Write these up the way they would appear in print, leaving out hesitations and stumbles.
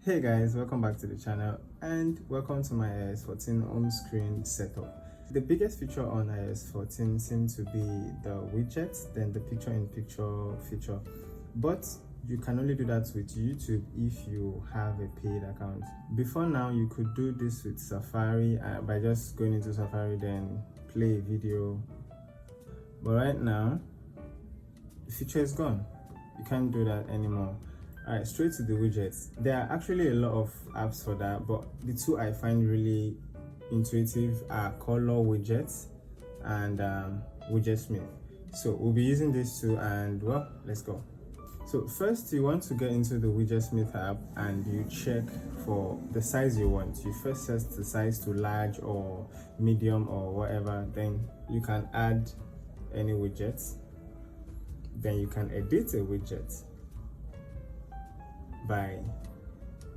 Hey guys, welcome back to the channel and welcome to my iOS 14 home screen setup. The biggest feature on iOS 14 seems to be the widgets, then the picture-in-picture feature, but you can only do that with YouTube if you have a paid account. Before now, you could do this with Safari by just going into Safari, then play a video, but right now the feature is gone. You can't do that anymore. Alright, straight to the widgets. There are actually a lot of apps for that, but the two I find really intuitive are colorwidget and Widgetsmith. So we'll be using these two, and well, let's go. So first, you want to get into the Widgetsmith app and you check for the size you want. You first set the size to large or medium or whatever, then you can add any widgets. Then you can edit a widget by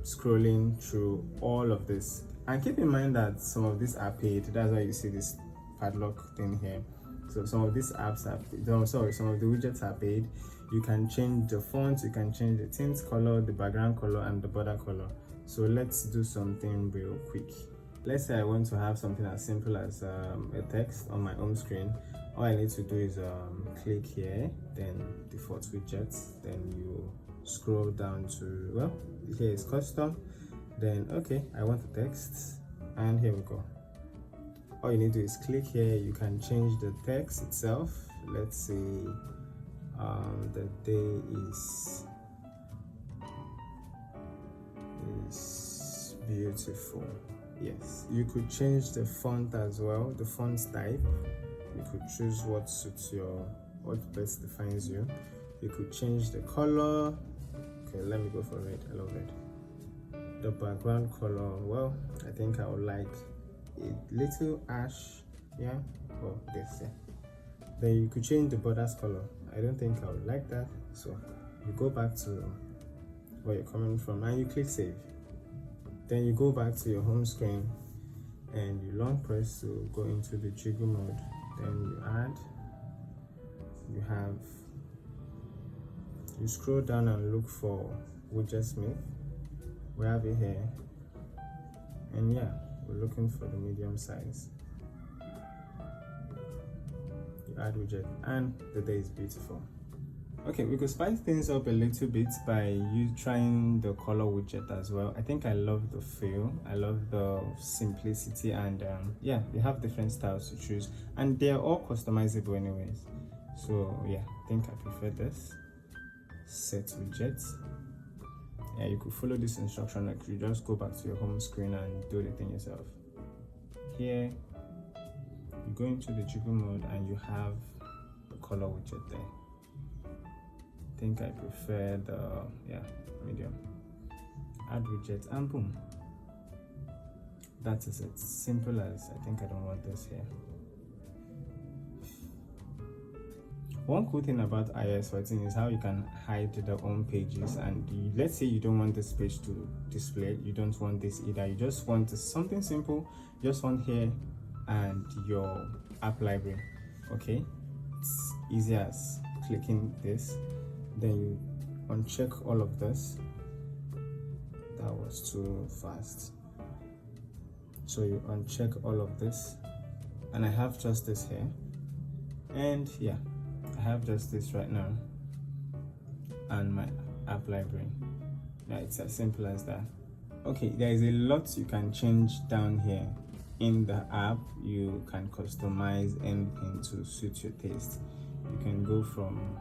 scrolling through all of this, and keep in mind that some of these are paid. That's why you see this padlock thing here. So some of these apps are some of the widgets are paid. You can change the font, you can change the tint color, the background color, and the border color. So let's do something real quick. Let's say I want to have something as simple as a text on my home screen. All I need to do is click here, then default widgets, then you scroll down to, well, here is custom, then okay, I want the text, and here we go. All you need to do is click here. You can change the text itself. Let's say the day is beautiful. Yes, you could change the font as well, the font type. You could choose what suits what best defines you. You could change the color. Okay, let me go for red. I love red. The background color, well, I think I would like a little ash, yeah, or this, yeah. Then you could change the borders color. I don't think I would like that, so you go back to where you're coming from and you click save. Then you go back to your home screen and you long press to go into the jiggle mode. Then you scroll down and look for Widgetsmith. We have it here, and yeah, we're looking for the medium size. You add widget and the day is beautiful. Okay, we could spice things up a little bit by you trying the color widget as well. I think I love the feel, I love the simplicity, and yeah, they have different styles to choose and they are all customizable anyways. So yeah, I think I prefer this. Set widgets. Yeah, you could follow this instruction, like you just go back to your home screen and do the thing yourself. Here you go into the jiggle mode and you have the color widget there. I think I prefer the medium. Add widget and boom, that is it. Simple as. I think I don't want this here. One cool thing about iOS 14 is how you can hide the home pages, and let's say you don't want this page to display, you don't want this either, you just want something simple, you just want here and your app library. Okay, it's easy as clicking this, then you uncheck all of this. That was too fast. So you uncheck all of this, and I have just this here, and yeah, I have just this right now and my app library. Yeah, it's as simple as that. Okay, there is a lot you can change down here in the app. You can customize anything to suit your taste. You can go from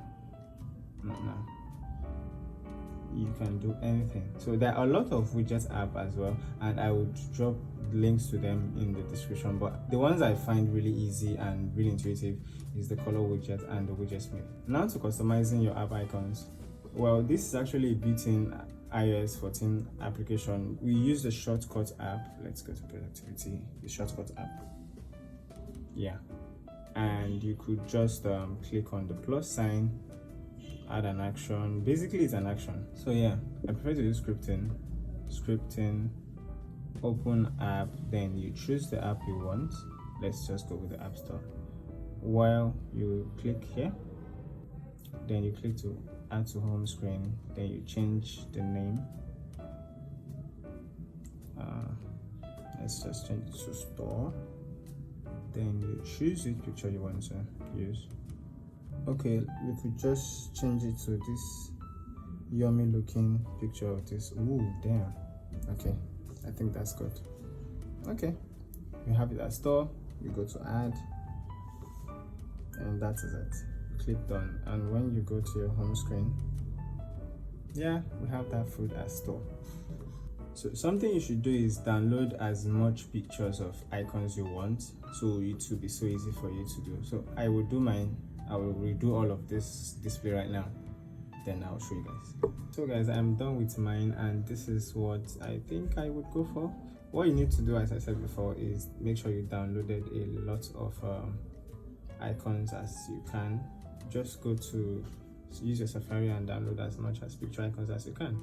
you can do anything. So there are a lot of widgets app as well, and I would drop links to them in the description, but the ones I find really easy and really intuitive is the color widget and the Widgetsmith. Now to customizing your app icons. Well, this is actually a built-in iOS 14 application. We use the shortcut app. Let's go to productivity, the shortcut app. Yeah, and you could just click on the plus sign, add an action. Basically it's an action. So yeah, I prefer to do scripting, open app, then you choose the app you want. Let's just go with the App Store. While you click here, then you click to add to home screen, then you change the name, let's just change it to store. Then you choose which picture you want to use. Okay, we could just change it to this yummy looking picture of this. Ooh, damn. Okay, I think that's good. Okay, you have it at store, you go to add, and that is it. Click done, and when you go to your home screen, yeah, we have that food at store. So something you should do is download as much pictures of icons you want, so it will be so easy for you to do. So I will do mine. I will redo all of this display right now, then I'll show you guys. So guys, I'm done with mine, and this is what I think I would go for. What you need to do, as I said before, is make sure you downloaded a lot of icons as you can. Just go to use your Safari and download as much as picture icons as you can.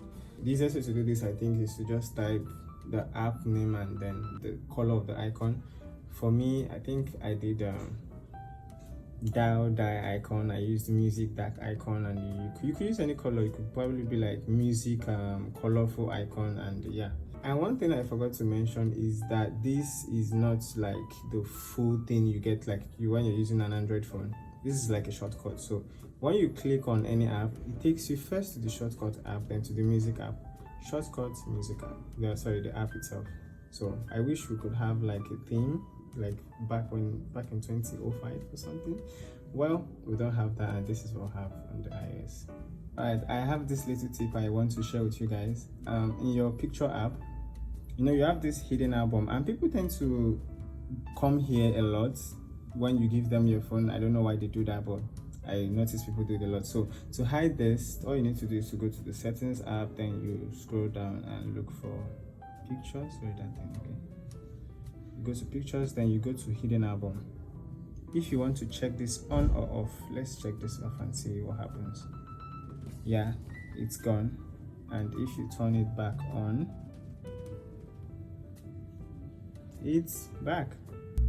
The easiest way to do this, I think, is to just type the app name and then the color of the icon. For me, I think I did dial die icon. I used music dark icon, and you could use any color. It could probably be like music colorful icon, and yeah. And one thing I forgot to mention is that this is not like the full thing you get like when you're using an Android phone. This is like a shortcut. So when you click on any app, it takes you first to the shortcut app, then to the music app. Shortcut music app. Yeah, sorry, the app itself. So I wish we could have like a theme like back in 2005 or something. Well, we don't have that, and this is what we have on the iOS. Alright, I have this little tip I want to share with you guys. In your picture app, you have this hidden album, and people tend to come here a lot when you give them your phone. I don't know why they do that, but I notice people do it a lot. So to hide this, all you need to do is to go to the settings app, then you scroll down and look for pictures. Sorry, that thing. Okay, you go to pictures, then you go to hidden album. If you want to check this on or off, let's check this off and see what happens. Yeah, it's gone. And if you turn it back on, it's back.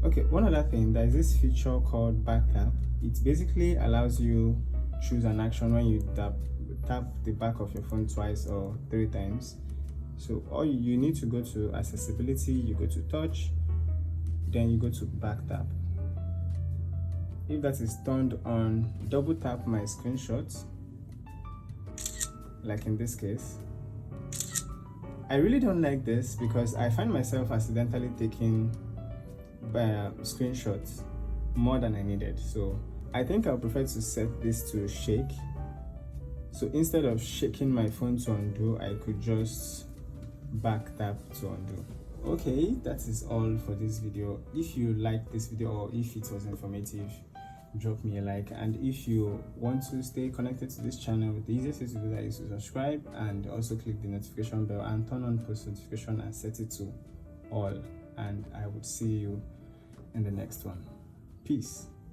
Okay, one other thing, there is this feature called back tap. It basically allows you choose an action when you tap the back of your phone twice or 3 times. So all you need to go to accessibility, you go to touch, then you go to back tap. If that is turned on, double tap my screenshot, like in this case. I really don't like this because I find myself accidentally taking screenshots more than I needed. So I think I'll prefer to set this to shake. So instead of shaking my phone to undo, I could just back tap to undo. Okay, that is all for this video. If you liked this video or if it was informative, drop me a like, and if you want to stay connected to this channel, the easiest way to do that is to subscribe and also click the notification bell and turn on post notification and set it to all, and I would see you in the next one. Peace.